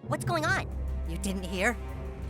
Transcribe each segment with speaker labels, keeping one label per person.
Speaker 1: What's going on? You didn't hear?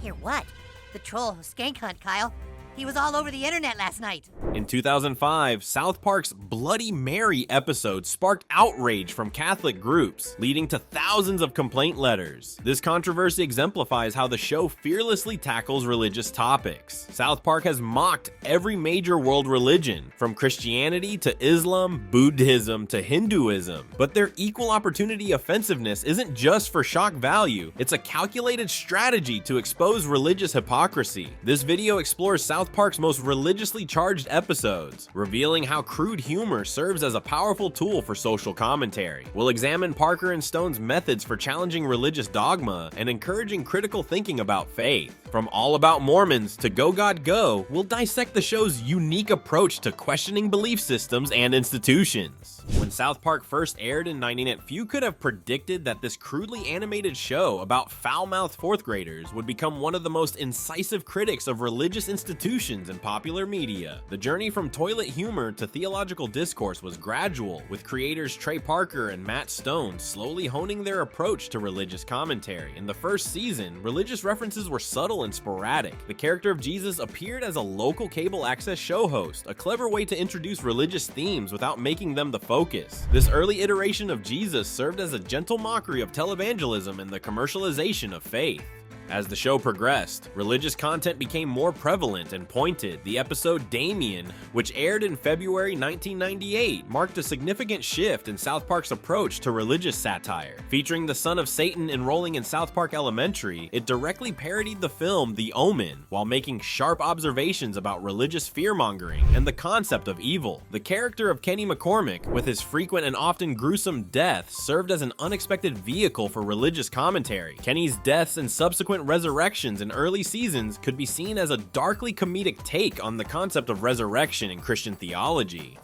Speaker 1: Hear what? The troll Skank Hunt, Kyle. He was all over the internet last night.
Speaker 2: In 2005, South Park's Bloody Mary episode sparked outrage from Catholic groups, leading to thousands of complaint letters. This controversy exemplifies how the show fearlessly tackles religious topics. South Park has mocked every major world religion, from Christianity to Islam, Buddhism to Hinduism. But their equal opportunity offensiveness isn't just for shock value, it's a calculated strategy to expose religious hypocrisy. This video explores South Park's most religiously charged episodes, revealing how crude humor serves as a powerful tool for social commentary. We'll examine Parker and Stone's methods for challenging religious dogma and encouraging critical thinking about faith. From All About Mormons to Go God Go, we'll dissect the show's unique approach to questioning belief systems and institutions. When South Park first aired in 1998, few could have predicted that this crudely animated show about foul-mouthed fourth graders would become one of the most incisive critics of religious institutions in popular media. The journey from toilet humor to theological discourse was gradual, with creators Trey Parker and Matt Stone slowly honing their approach to religious commentary. In the first season, religious references were subtle and sporadic. The character of Jesus appeared as a local cable access show host, a clever way to introduce religious themes without making them the focus. This early iteration of Jesus served as a gentle mockery of televangelism and the commercialization of faith. As the show progressed, religious content became more prevalent and pointed. The episode Damien, which aired in February 1998, marked a significant shift in South Park's approach to religious satire. Featuring the son of Satan enrolling in South Park Elementary, it directly parodied the film The Omen, while making sharp observations about religious fear-mongering and the concept of evil. The character of Kenny McCormick, with his frequent and often gruesome deaths, served as an unexpected vehicle for religious commentary. Kenny's deaths and subsequent resurrections in early seasons could be seen as a darkly comedic take on the concept of resurrection in Christian theology.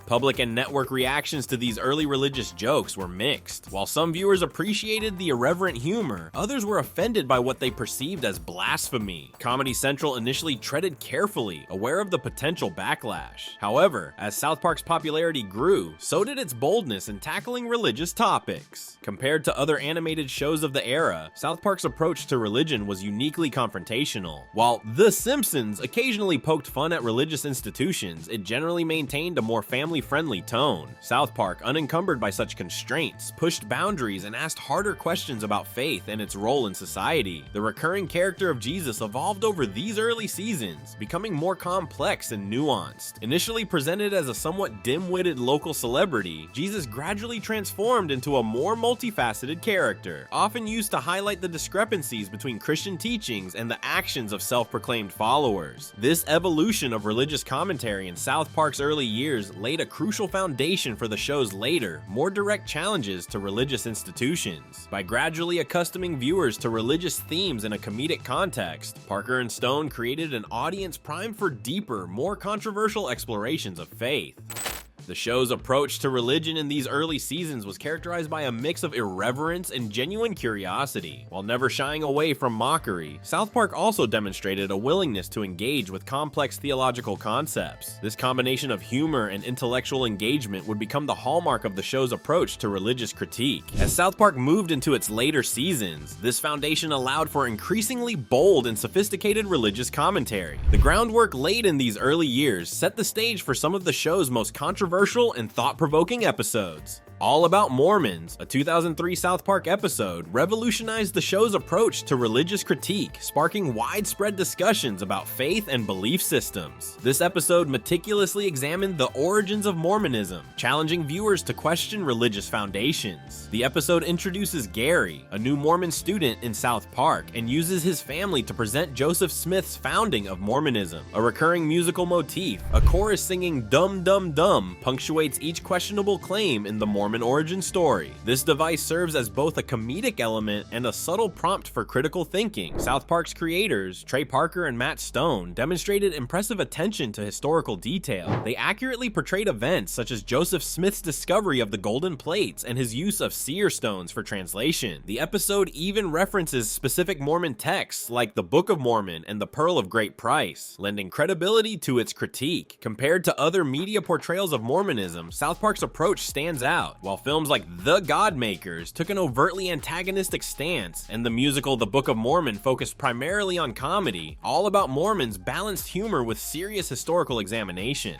Speaker 2: Public and network reactions to these early religious jokes were mixed. While some viewers appreciated the irreverent humor, others were offended by what they perceived as blasphemy. Comedy Central initially treaded carefully, aware of the potential backlash. However, as South Park's popularity grew, so did its boldness in tackling religious topics. Compared to other animated shows of the era, South Park's approach to religion was uniquely confrontational. While The Simpsons occasionally poked fun at religious institutions, it generally maintained a more family-friendly tone. South Park, unencumbered by such constraints, pushed boundaries and asked harder questions about faith and its role in society. The recurring character of Jesus evolved over these early seasons, becoming more complex and nuanced. Initially presented as a somewhat dim-witted local celebrity, Jesus gradually transformed into a more multifaceted character, often used to highlight the discrepancies between Christian teachings and the actions of self-proclaimed followers. This evolution of religious commentary in South Park's early years laid a crucial foundation for the show's later, more direct challenges to religious institutions. By gradually accustoming viewers to religious themes in a comedic context, Parker and Stone created an audience primed for deeper, more controversial explorations of faith. The show's approach to religion in these early seasons was characterized by a mix of irreverence and genuine curiosity. While never shying away from mockery, South Park also demonstrated a willingness to engage with complex theological concepts. This combination of humor and intellectual engagement would become the hallmark of the show's approach to religious critique. As South Park moved into its later seasons, this foundation allowed for increasingly bold and sophisticated religious commentary. The groundwork laid in these early years set the stage for some of the show's most controversial and thought-provoking episodes. All About Mormons, a 2003 South Park episode, revolutionized the show's approach to religious critique, sparking widespread discussions about faith and belief systems. This episode meticulously examined the origins of Mormonism, challenging viewers to question religious foundations. The episode introduces Gary, a new Mormon student in South Park, and uses his family to present Joseph Smith's founding of Mormonism. A recurring musical motif, a chorus singing "Dum Dum Dum," punctuates each questionable claim in the Mormon origin story. This device serves as both a comedic element and a subtle prompt for critical thinking. South Park's creators, Trey Parker and Matt Stone, demonstrated impressive attention to historical detail. They accurately portrayed events such as Joseph Smith's discovery of the golden plates and his use of seer stones for translation. The episode even references specific Mormon texts like the Book of Mormon and the Pearl of Great Price, lending credibility to its critique. Compared to other media portrayals of Mormonism, South Park's approach stands out. while films like The Godmakers took an overtly antagonistic stance, and the musical The Book of Mormon focused primarily on comedy, All About Mormons balanced humor with serious historical examination.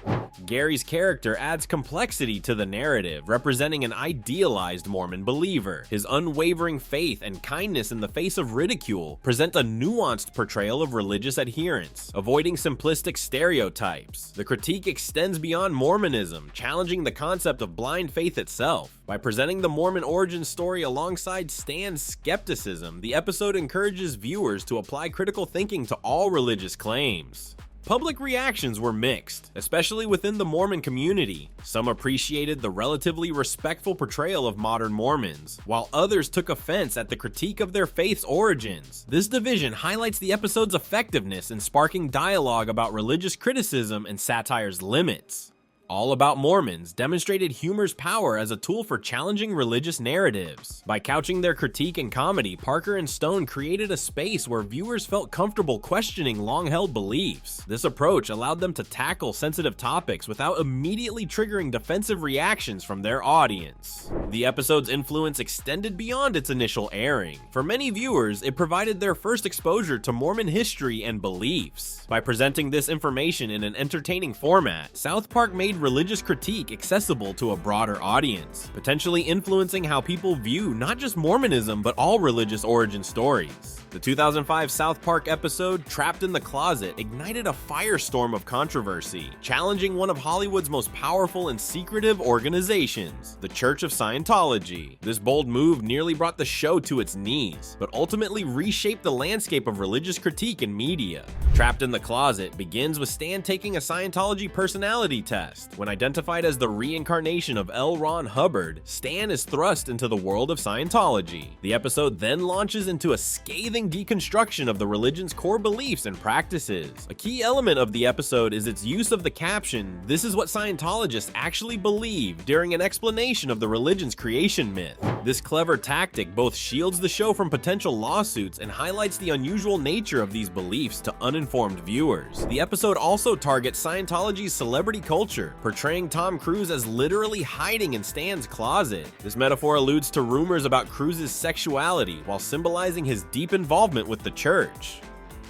Speaker 2: Gary's character adds complexity to the narrative, representing an idealized Mormon believer. His unwavering faith and kindness in the face of ridicule present a nuanced portrayal of religious adherence, avoiding simplistic stereotypes. The critique extends beyond Mormonism, challenging the concept of blind faith itself. By presenting the Mormon origin story alongside Stan's skepticism, the episode encourages viewers to apply critical thinking to all religious claims. Public reactions were mixed, especially within the Mormon community. Some appreciated the relatively respectful portrayal of modern Mormons, while others took offense at the critique of their faith's origins. This division highlights the episode's effectiveness in sparking dialogue about religious criticism and satire's limits. All About Mormons demonstrated humor's power as a tool for challenging religious narratives. By couching their critique in comedy, Parker and Stone created a space where viewers felt comfortable questioning long-held beliefs. This approach allowed them to tackle sensitive topics without immediately triggering defensive reactions from their audience. The episode's influence extended beyond its initial airing. For many viewers, it provided their first exposure to Mormon history and beliefs. By presenting this information in an entertaining format, South Park made religious critique accessible to a broader audience, potentially influencing how people view not just Mormonism but all religious origin stories. The 2005 South Park episode, Trapped in the Closet, ignited a firestorm of controversy, challenging one of Hollywood's most powerful and secretive organizations, the Church of Scientology. This bold move nearly brought the show to its knees, but ultimately reshaped the landscape of religious critique in media. Trapped in the Closet begins with Stan taking a Scientology personality test. When identified as the reincarnation of L. Ron Hubbard, Stan is thrust into the world of Scientology. The episode then launches into a scathing deconstruction of the religion's core beliefs and practices. A key element of the episode is its use of the caption, "This is what Scientologists actually believe," during an explanation of the religion's creation myth. This clever tactic both shields the show from potential lawsuits and highlights the unusual nature of these beliefs to uninformed viewers. The episode also targets Scientology's celebrity culture, portraying Tom Cruise as literally hiding in Stan's closet. This metaphor alludes to rumors about Cruise's sexuality while symbolizing his deep involvement with the church.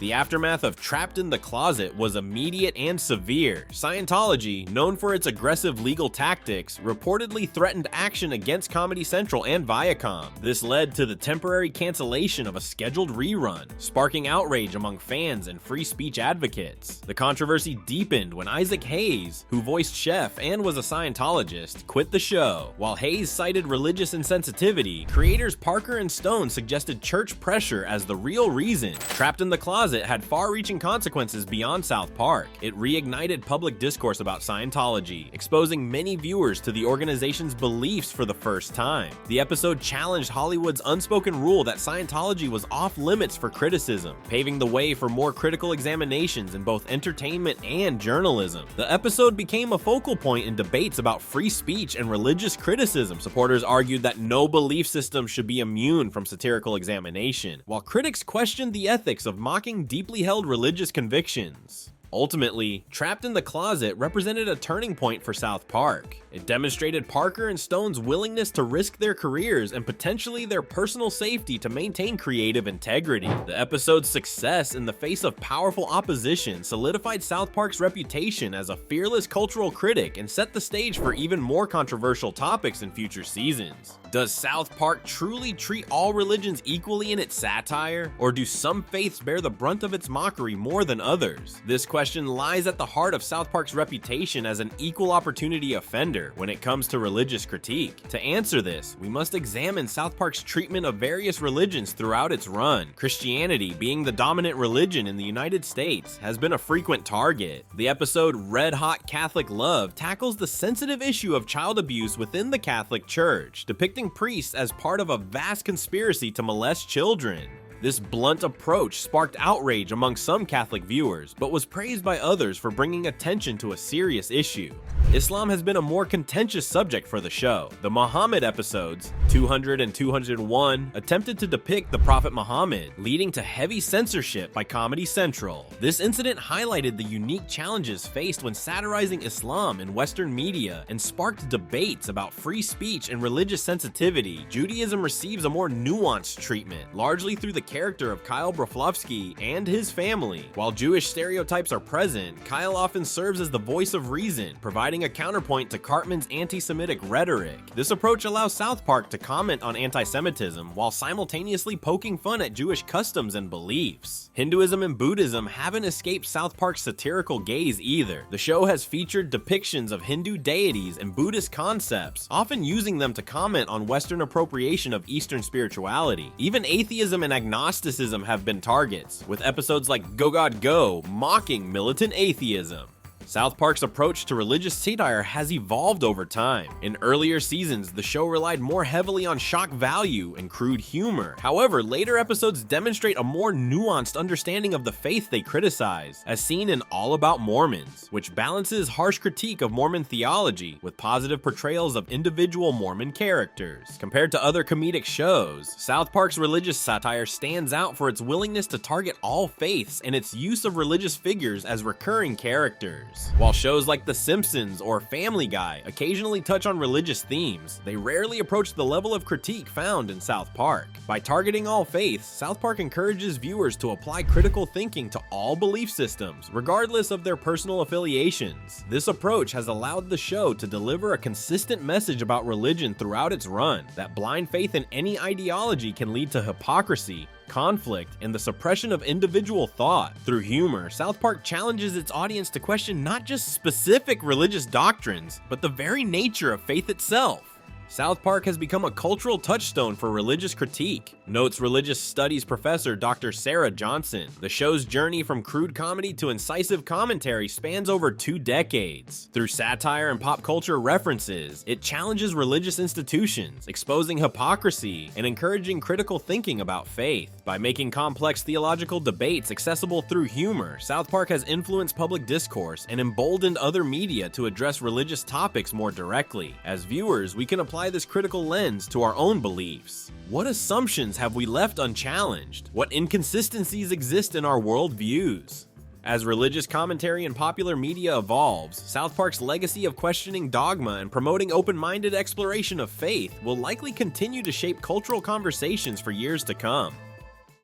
Speaker 2: The aftermath of Trapped in the Closet was immediate and severe. Scientology, known for its aggressive legal tactics, reportedly threatened action against Comedy Central and Viacom. This led to the temporary cancellation of a scheduled rerun, sparking outrage among fans and free speech advocates. The controversy deepened when Isaac Hayes, who voiced Chef and was a Scientologist, quit the show. While Hayes cited religious insensitivity, creators Parker and Stone suggested church pressure as the real reason. Trapped in the Closet had far-reaching consequences beyond South Park. It reignited public discourse about Scientology, exposing many viewers to the organization's beliefs for the first time. The episode challenged Hollywood's unspoken rule that Scientology was off-limits for criticism, paving the way for more critical examinations in both entertainment and journalism. The episode became a focal point in debates about free speech and religious criticism. Supporters argued that no belief system should be immune from satirical examination, while critics questioned the ethics of mocking deeply held religious convictions. Ultimately, Trapped in the Closet represented a turning point for South Park. It demonstrated Parker and Stone's willingness to risk their careers and potentially their personal safety to maintain creative integrity. The episode's success in the face of powerful opposition solidified South Park's reputation as a fearless cultural critic and set the stage for even more controversial topics in future seasons. Does South Park truly treat all religions equally in its satire? Or do some faiths bear the brunt of its mockery more than others? This question lies at the heart of South Park's reputation as an equal opportunity offender when it comes to religious critique. To answer this, we must examine South Park's treatment of various religions throughout its run. Christianity, being the dominant religion in the United States, has been a frequent target. The episode Red Hot Catholic Love tackles the sensitive issue of child abuse within the Catholic Church, depicting priests as part of a vast conspiracy to molest children. This blunt approach sparked outrage among some Catholic viewers, but was praised by others for bringing attention to a serious issue. Islam has been a more contentious subject for the show. The Muhammad episodes, 200 and 201, attempted to depict the Prophet Muhammad, leading to heavy censorship by Comedy Central. This incident highlighted the unique challenges faced when satirizing Islam in Western media and sparked debates about free speech and religious sensitivity. Judaism receives a more nuanced treatment, largely through the character of Kyle Broflovsky and his family. While Jewish stereotypes are present, Kyle often serves as the voice of reason, providing a counterpoint to Cartman's anti-Semitic rhetoric. This approach allows South Park to comment on anti-Semitism while simultaneously poking fun at Jewish customs and beliefs. Hinduism and Buddhism haven't escaped South Park's satirical gaze either. The show has featured depictions of Hindu deities and Buddhist concepts, often using them to comment on Western appropriation of Eastern spirituality. Even atheism and agnosticism have been targets, with episodes like Go God Go mocking militant atheism. South Park's approach to religious satire has evolved over time. In earlier seasons, the show relied more heavily on shock value and crude humor. However, later episodes demonstrate a more nuanced understanding of the faith they criticize, as seen in All About Mormons, which balances harsh critique of Mormon theology with positive portrayals of individual Mormon characters. Compared to other comedic shows, South Park's religious satire stands out for its willingness to target all faiths and its use of religious figures as recurring characters. While shows like The Simpsons or Family Guy occasionally touch on religious themes, they rarely approach the level of critique found in South Park. By targeting all faiths, South Park encourages viewers to apply critical thinking to all belief systems, regardless of their personal affiliations. This approach has allowed the show to deliver a consistent message about religion throughout its run, that blind faith in any ideology can lead to hypocrisy, conflict, and the suppression of individual thought. Through humor, South Park challenges its audience to question not just specific religious doctrines, but the very nature of faith itself. South Park has become a cultural touchstone for religious critique, notes religious studies professor Dr. Sarah Johnson. The show's journey from crude comedy to incisive commentary spans over 2 decades. Through satire and pop culture references, it challenges religious institutions, exposing hypocrisy and encouraging critical thinking about faith. By making complex theological debates accessible through humor, South Park has influenced public discourse and emboldened other media to address religious topics more directly. As viewers, we can apply this critical lens to our own beliefs. What assumptions have we left unchallenged? What inconsistencies exist in our worldviews? As religious commentary and popular media evolves, South Park's legacy of questioning dogma and promoting open-minded exploration of faith will likely continue to shape cultural conversations for years to come.